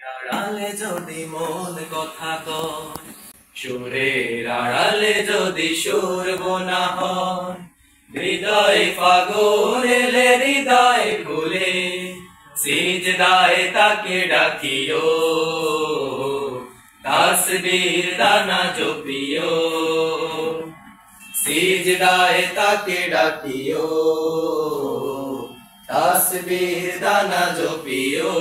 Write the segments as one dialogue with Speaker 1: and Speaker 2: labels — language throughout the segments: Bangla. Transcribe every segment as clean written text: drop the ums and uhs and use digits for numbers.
Speaker 1: আড়ালে যদি মন কথা কয়, সুরের আড়ালে যদি সুর বোনা হয়, হৃদয় ফাগুন এলে হৃদয় খুলে সিজদায় তাকে ডাকিও, তাসবীর দানা জপিও, সিজদায় তাকে ডাকিও, তাসবীর দানা জপিও।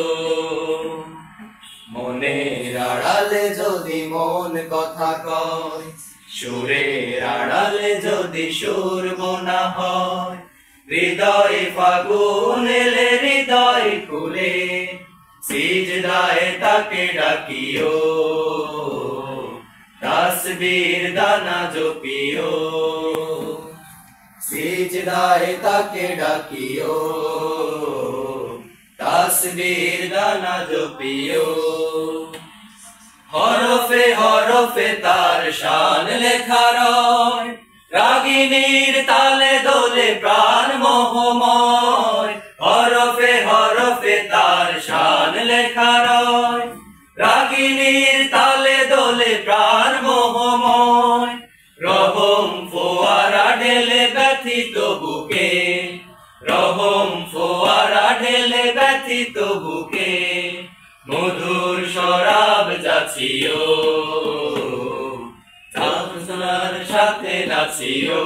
Speaker 1: মনের আড়ালে যদি মন কথা কয়, সুরের আড়ালে যদি সুর বোনা হয়, হৃদয় ফাগুন এলে হৃদয় খুলে সিজদায় তাকে ডাকিও, তাসবীর দানা জপিও, সিজদায় তাকে ডাকিও, তাসবীর দানা জপিও। হরফে হরফে তার শান লেখা রয়, রাগিনীর তালে দোলে প্রাণ মোহময়। হরফে হরফে তার শান লেখা রয়, রাগিনীর তালে দোলে প্রাণ মোহময়। রহম ফোয়ারা ঢেলে ব্যথিত বুকে, রহম ফোয়ারা ঢেলে ব্যথিত বুকে, মধুর শরাব যাচিও, সাথে নাচিও।